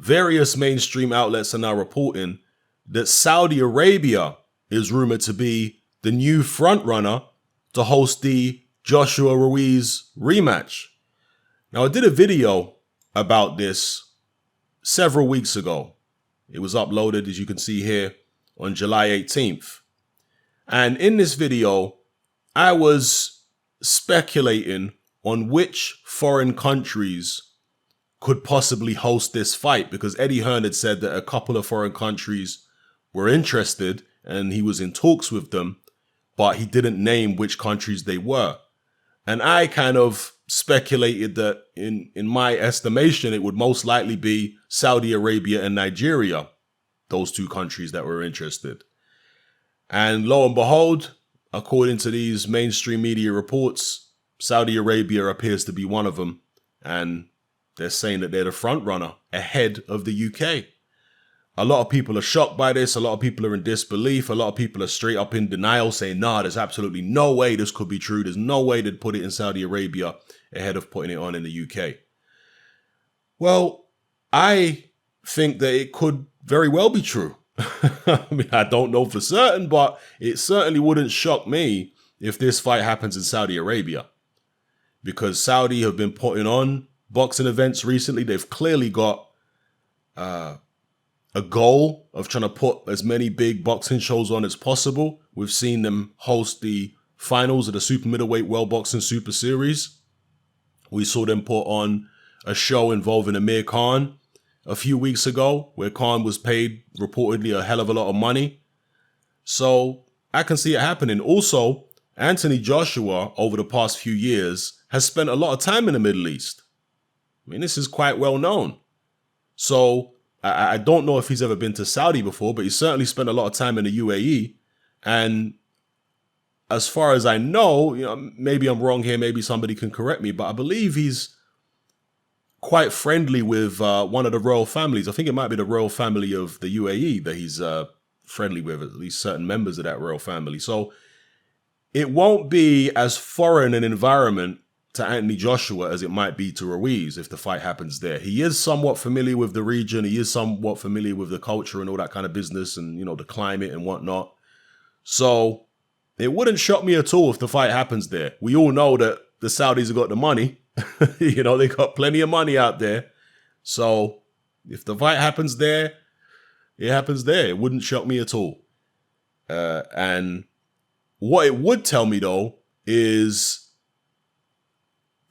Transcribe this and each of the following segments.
various mainstream outlets are now reporting that Saudi Arabia is rumored to be the new frontrunner to host the Joshua Ruiz rematch. Now, I did a video about this several weeks ago. It was uploaded, as you can see here, on July 18th. And in this video, I was speculating on which foreign countries could possibly host this fight, because Eddie Hearn had said that a couple of foreign countries were interested and he was in talks with them, but he didn't name which countries they were. And I kind of speculated that in my estimation, it would most likely be Saudi Arabia and Nigeria, those two countries that were interested. And lo and behold, according to these mainstream media reports, Saudi Arabia appears to be one of them. And they're saying that they're the front runner ahead of the UK. A lot of people are shocked by this. A lot of people are in disbelief. A lot of people are straight up in denial, saying, nah, there's absolutely no way this could be true. There's no way they'd put it in Saudi Arabia ahead of putting it on in the UK. Well, I think that it could very well be true. I mean, I don't know for certain, but it certainly wouldn't shock me if this fight happens in Saudi Arabia. Because Saudi have been putting on boxing events recently. They've clearly got a goal of trying to put as many big boxing shows on as possible. We've seen them host the finals of the Super Middleweight World Boxing Super Series. We saw them put on a show involving Amir Khan a few weeks ago, where Khan was paid reportedly a hell of a lot of money. So I can see it happening. Also, Anthony Joshua, over the past few years, has spent a lot of time in the Middle East. I mean, this is quite well known. So I don't know if he's ever been to Saudi before, but he certainly spent a lot of time in the UAE. And as far as I know, maybe I'm wrong here, maybe somebody can correct me, but I believe he's quite friendly with one of the royal families. I think it might be the royal family of the UAE that he's friendly with, at least certain members of that royal family. So it won't be as foreign an environment to Anthony Joshua as it might be to Ruiz if the fight happens there. He is somewhat familiar with the region. He is somewhat familiar with the culture and all that kind of business and, the climate and whatnot. So it wouldn't shock me at all if the fight happens there. We all know that the Saudis have got the money. They got plenty of money out there. So if the fight happens there, it happens there. It wouldn't shock me at all. And what it would tell me, though, is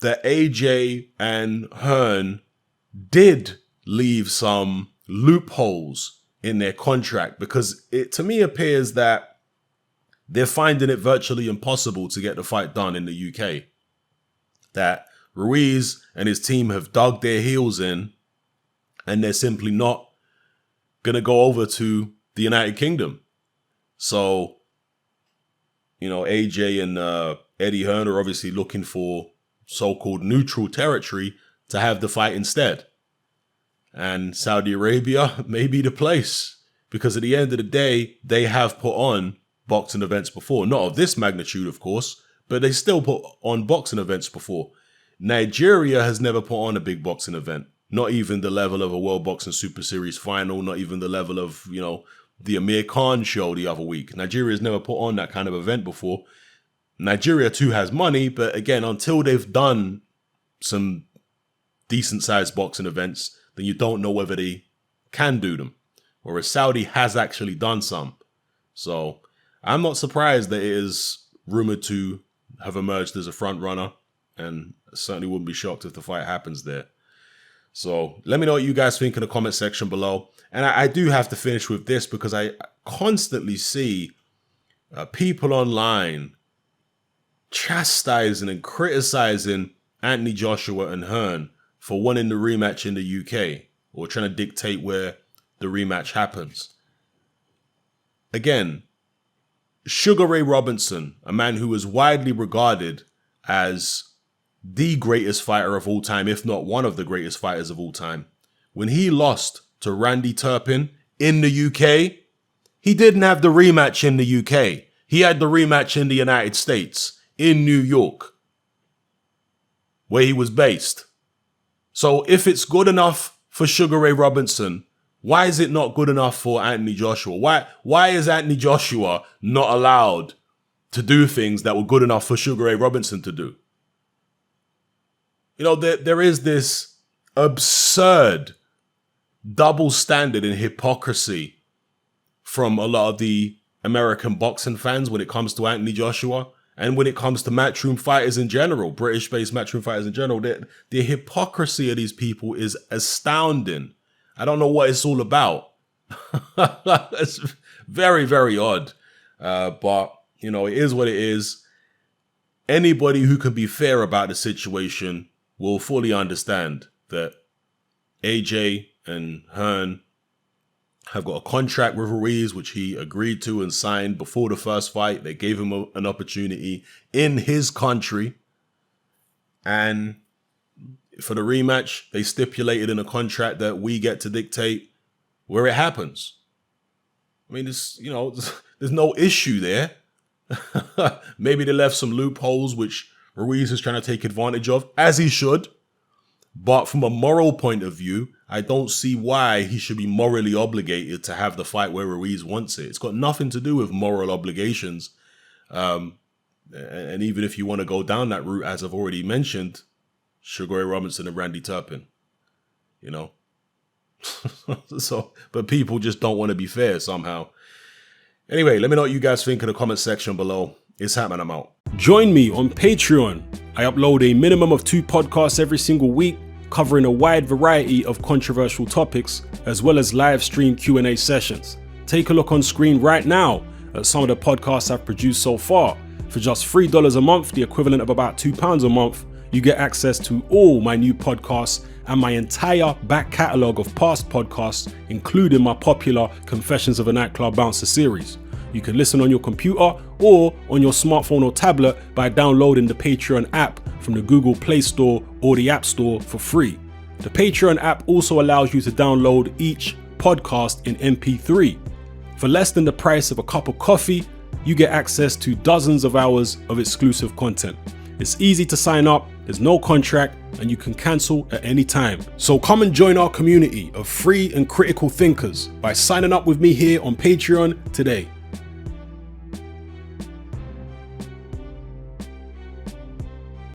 that AJ and Hearn did leave some loopholes in their contract, because it to me appears that they're finding it virtually impossible to get the fight done in the UK. That Ruiz and his team have dug their heels in and they're simply not going to go over to the United Kingdom. So, AJ and Eddie Hearn are obviously looking for so-called neutral territory to have the fight instead. And Saudi Arabia may be the place, because at the end of the day, they have put on boxing events before. Not of this magnitude, of course, but they still put on boxing events before. Nigeria has never put on a big boxing event. Not even the level of a World Boxing Super Series final, not even the level of, the Amir Khan show the other week. Nigeria has never put on that kind of event before. Nigeria too has money, but again, until they've done some decent sized boxing events, then you don't know whether they can do them. Whereas Saudi has actually done some. So I'm not surprised that it is rumored to have emerged as a front runner, and certainly wouldn't be shocked if the fight happens there. So let me know what you guys think in the comment section below. And I do have to finish with this, because I constantly see people online chastising and criticizing Anthony Joshua and Hearn for wanting the rematch in the UK, or trying to dictate where the rematch happens. Again, Sugar Ray Robinson, a man who is widely regarded as the greatest fighter of all time, if not one of the greatest fighters of all time, when he lost to Randy Turpin in the UK, he didn't have the rematch in the UK. He had the rematch in the United States, in New York, where he was based. So if it's good enough for Sugar Ray Robinson, why is it not good enough for Anthony Joshua? Why is Anthony Joshua not allowed to do things that were good enough for Sugar Ray Robinson to do? You know, there is this absurd double standard and hypocrisy from a lot of the American boxing fans when it comes to Anthony Joshua and when it comes to matchroom fighters in general, British-based matchroom fighters in general. The hypocrisy of these people is astounding. I don't know what it's all about. It's very, very odd. But, you know, it is what it is. Anybody who can be fair about the situation will fully understand that AJ and Hearn have got a contract with Ruiz, which he agreed to and signed before the first fight. They gave him an opportunity in his country. And for the rematch, they stipulated in a contract that we get to dictate where it happens. I mean, there's no issue there. Maybe they left some loopholes, which Ruiz is trying to take advantage of, as he should. But from a moral point of view, I don't see why he should be morally obligated to have the fight where Ruiz wants it. It's got nothing to do with moral obligations. And even if you want to go down that route, as I've already mentioned, Sugar Ray Robinson and Randy Turpin, you know. But people just don't want to be fair somehow. Anyway, let me know what you guys think in the comment section below. It's happening, I'm out. Join me on Patreon. I upload a minimum of 2 podcasts every single week, covering a wide variety of controversial topics, as well as live stream Q&A sessions. Take a look on screen right now at some of the podcasts I've produced so far. For just $3 a month, the equivalent of about £2 a month, you get access to all my new podcasts and my entire back catalogue of past podcasts, including my popular Confessions of a Nightclub Bouncer series. You can listen on your computer or on your smartphone or tablet by downloading the Patreon app from the Google Play Store or the App Store for free. The Patreon app also allows you to download each podcast in MP3. For less than the price of a cup of coffee, you get access to dozens of hours of exclusive content. It's easy to sign up, there's no contract, and you can cancel at any time. So come and join our community of free and critical thinkers by signing up with me here on Patreon today.